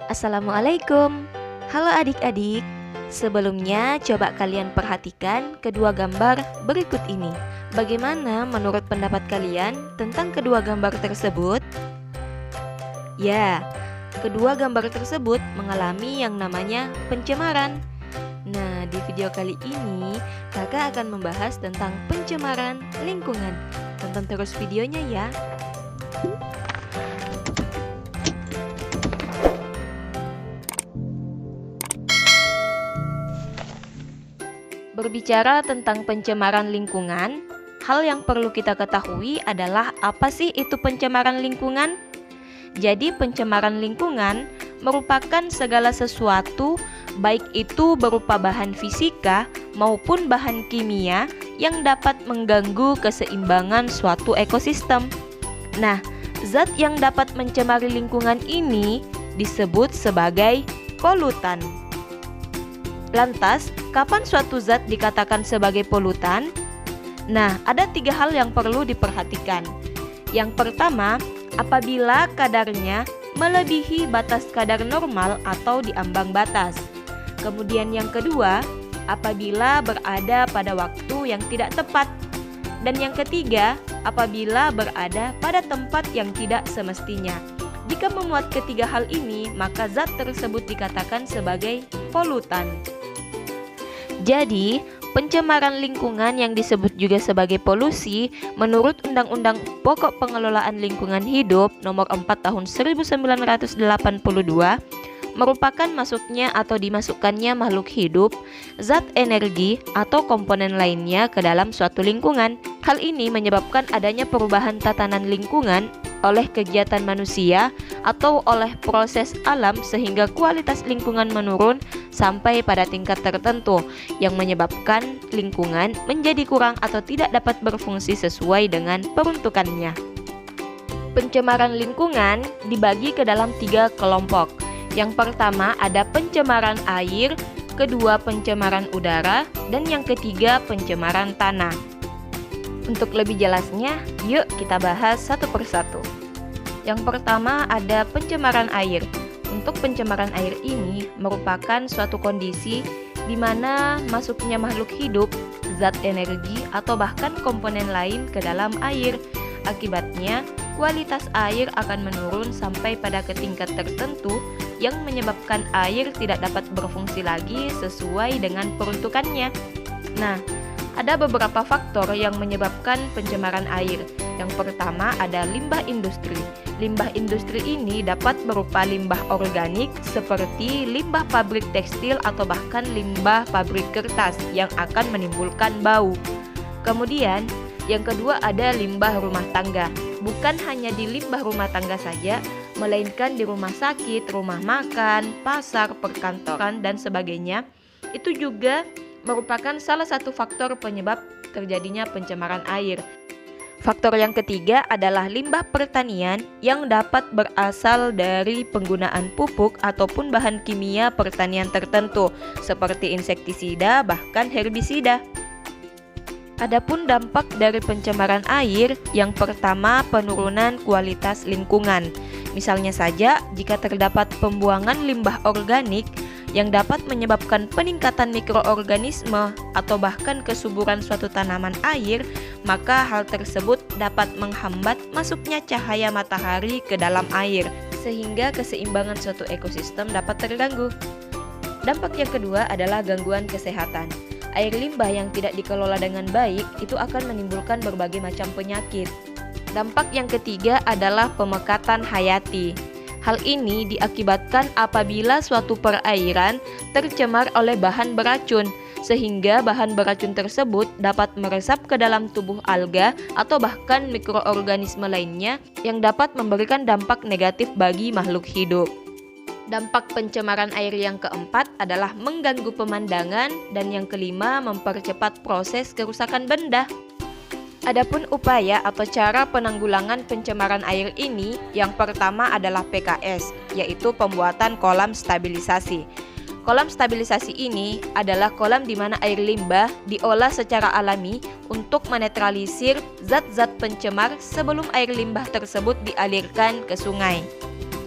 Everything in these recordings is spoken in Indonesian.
Assalamualaikum. Halo adik-adik. Sebelumnya coba kalian perhatikan kedua gambar berikut ini. Bagaimana menurut pendapat kalian tentang kedua gambar tersebut? Ya, kedua gambar tersebut mengalami yang namanya pencemaran. Nah, di video kali ini kakak akan membahas tentang pencemaran lingkungan. Tonton terus videonya ya. Berbicara tentang pencemaran lingkungan, hal yang perlu kita ketahui adalah apa sih itu pencemaran lingkungan? Jadi pencemaran lingkungan merupakan segala sesuatu, baik itu berupa bahan fisika maupun bahan kimia yang dapat mengganggu keseimbangan suatu ekosistem. Nah, zat yang dapat mencemari lingkungan ini disebut sebagai polutan. Lantas, kapan suatu zat dikatakan sebagai polutan? Nah, ada 3 hal yang perlu diperhatikan. Yang pertama, apabila kadarnya melebihi batas kadar normal atau di ambang batas. Kemudian yang kedua, apabila berada pada waktu yang tidak tepat. Dan yang ketiga, apabila berada pada tempat yang tidak semestinya. Jika memuat ketiga hal ini, maka zat tersebut dikatakan sebagai polutan. Jadi, pencemaran lingkungan yang disebut juga sebagai polusi menurut Undang-Undang Pokok Pengelolaan Lingkungan Hidup Nomor 4 Tahun 1982 merupakan masuknya atau dimasukkannya makhluk hidup, zat energi atau komponen lainnya ke dalam suatu lingkungan. Hal ini menyebabkan adanya perubahan tatanan lingkungan oleh kegiatan manusia atau oleh proses alam sehingga kualitas lingkungan menurun sampai pada tingkat tertentu yang menyebabkan lingkungan menjadi kurang atau tidak dapat berfungsi sesuai dengan peruntukannya. Pencemaran lingkungan dibagi ke dalam 3 kelompok. Yang pertama ada pencemaran air, kedua pencemaran udara, dan yang ketiga pencemaran tanah. Untuk lebih jelasnya, yuk kita bahas satu persatu. Yang pertama ada pencemaran air. Untuk pencemaran air ini merupakan suatu kondisi di mana masuknya makhluk hidup, zat energi, atau bahkan komponen lain ke dalam air. Akibatnya, kualitas air akan menurun sampai pada ke tingkat tertentu yang menyebabkan air tidak dapat berfungsi lagi sesuai dengan peruntukannya. Nah, ada beberapa faktor yang menyebabkan pencemaran air. Yang pertama ada limbah industri. Limbah industri ini dapat berupa limbah organik seperti limbah pabrik tekstil atau bahkan limbah pabrik kertas yang akan menimbulkan bau. Kemudian, yang kedua ada limbah rumah tangga. Bukan hanya di limbah rumah tangga saja, melainkan di rumah sakit, rumah makan, pasar, perkantoran, dan sebagainya. Itu juga merupakan salah satu faktor penyebab terjadinya pencemaran air. Faktor yang ketiga adalah limbah pertanian yang dapat berasal dari penggunaan pupuk ataupun bahan kimia pertanian tertentu seperti insektisida bahkan herbisida. Adapun dampak dari pencemaran air, yang pertama penurunan kualitas lingkungan. Misalnya saja jika terdapat pembuangan limbah organik yang dapat menyebabkan peningkatan mikroorganisme atau bahkan kesuburan suatu tanaman air, maka hal tersebut dapat menghambat masuknya cahaya matahari ke dalam air sehingga keseimbangan suatu ekosistem dapat terganggu. Dampak yang kedua adalah gangguan kesehatan. Air limbah yang tidak dikelola dengan baik itu akan menimbulkan berbagai macam penyakit. Dampak yang ketiga adalah pemekatan hayati. Hal ini diakibatkan apabila suatu perairan tercemar oleh bahan beracun, sehingga bahan beracun tersebut dapat meresap ke dalam tubuh alga atau bahkan mikroorganisme lainnya yang dapat memberikan dampak negatif bagi makhluk hidup. Dampak pencemaran air yang keempat adalah mengganggu pemandangan, dan yang kelima mempercepat proses kerusakan benda. Adapun upaya atau cara penanggulangan pencemaran air ini, yang pertama adalah PKS, yaitu pembuatan kolam stabilisasi. Kolam stabilisasi ini adalah kolam di mana air limbah diolah secara alami untuk menetralisir zat-zat pencemar sebelum air limbah tersebut dialirkan ke sungai.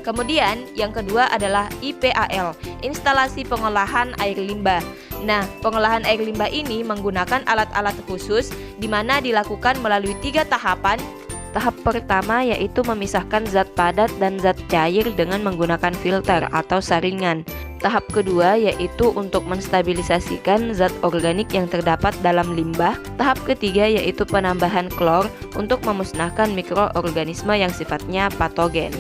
Kemudian yang kedua adalah IPAL, instalasi pengolahan air limbah. Nah, pengolahan air limbah ini menggunakan alat-alat khusus di mana dilakukan melalui 3 tahapan. Tahap pertama yaitu memisahkan zat padat dan zat cair dengan menggunakan filter atau saringan. Tahap kedua yaitu untuk menstabilisasikan zat organik yang terdapat dalam limbah. Tahap ketiga yaitu penambahan klor untuk memusnahkan mikroorganisme yang sifatnya patogen.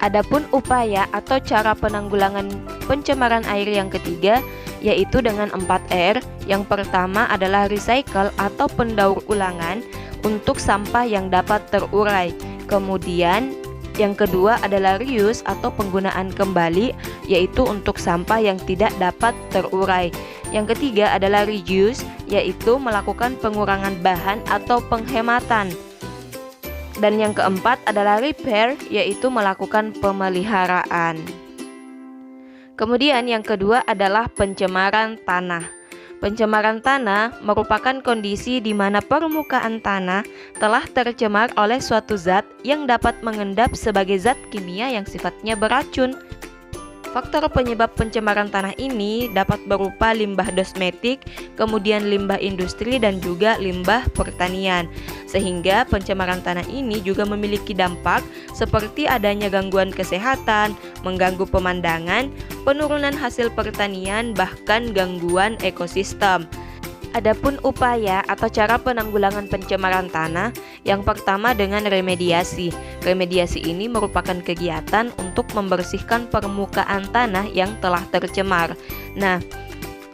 Adapun upaya atau cara penanggulangan pencemaran air yang ketiga yaitu dengan 4R. Yang pertama adalah recycle atau pendaur ulangan untuk sampah yang dapat terurai. Kemudian yang kedua adalah reuse atau penggunaan kembali yaitu untuk sampah yang tidak dapat terurai. Yang ketiga adalah reduce yaitu melakukan pengurangan bahan atau penghematan. Dan yang keempat adalah repair, yaitu melakukan pemeliharaan. Kemudian yang kedua adalah pencemaran tanah. Pencemaran tanah merupakan kondisi di mana permukaan tanah telah tercemar oleh suatu zat yang dapat mengendap sebagai zat kimia yang sifatnya beracun. Faktor penyebab pencemaran tanah ini dapat berupa limbah kosmetik, kemudian limbah industri dan juga limbah pertanian. Sehingga pencemaran tanah ini juga memiliki dampak seperti adanya gangguan kesehatan, mengganggu pemandangan, penurunan hasil pertanian, bahkan gangguan ekosistem. Adapun upaya atau cara penanggulangan pencemaran tanah, yang pertama dengan remediasi. Remediasi ini merupakan kegiatan untuk membersihkan permukaan tanah yang telah tercemar. Nah,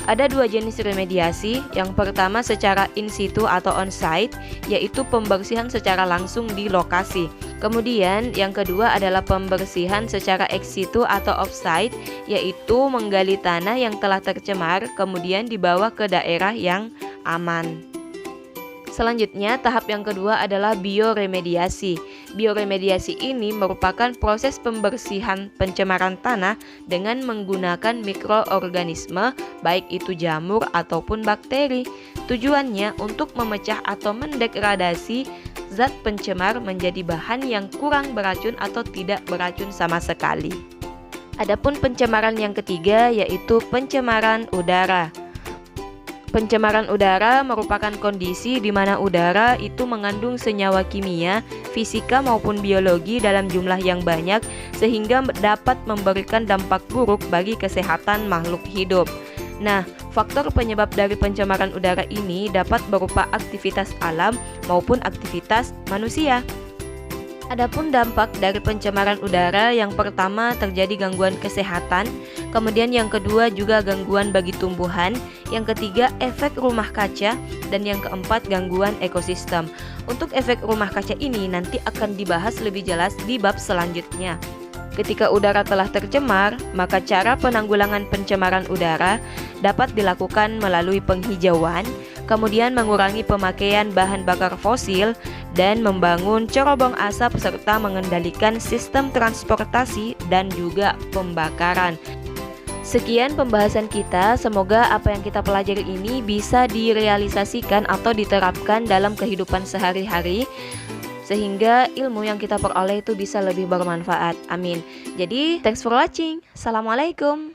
ada 2 jenis remediasi. Yang pertama secara in situ atau on-site, yaitu pembersihan secara langsung di lokasi. Kemudian yang kedua adalah pembersihan secara ex situ atau off-site, yaitu menggali tanah yang telah tercemar kemudian dibawa ke daerah yang aman. Selanjutnya, tahap yang kedua adalah bioremediasi. Bioremediasi ini merupakan proses pembersihan pencemaran tanah dengan menggunakan mikroorganisme, baik itu jamur ataupun bakteri. Tujuannya untuk memecah atau mendegradasi zat pencemar menjadi bahan yang kurang beracun atau tidak beracun sama sekali. Adapun pencemaran yang ketiga yaitu pencemaran udara. Pencemaran udara merupakan kondisi di mana udara itu mengandung senyawa kimia, fisika maupun biologi dalam jumlah yang banyak sehingga dapat memberikan dampak buruk bagi kesehatan makhluk hidup. Nah, faktor penyebab dari pencemaran udara ini dapat berupa aktivitas alam maupun aktivitas manusia. Adapun dampak dari pencemaran udara, yang pertama terjadi gangguan kesehatan, kemudian yang kedua juga gangguan bagi tumbuhan, yang ketiga efek rumah kaca, dan yang keempat gangguan ekosistem. Untuk efek rumah kaca ini nanti akan dibahas lebih jelas di bab selanjutnya. Ketika udara telah tercemar, maka cara penanggulangan pencemaran udara dapat dilakukan melalui penghijauan, kemudian mengurangi pemakaian bahan bakar fosil, dan membangun cerobong asap serta mengendalikan sistem transportasi dan juga pembakaran. Sekian pembahasan kita, semoga apa yang kita pelajari ini bisa direalisasikan atau diterapkan dalam kehidupan sehari-hari, sehingga ilmu yang kita peroleh itu bisa lebih bermanfaat. Amin. Jadi, thanks for watching. Assalamualaikum.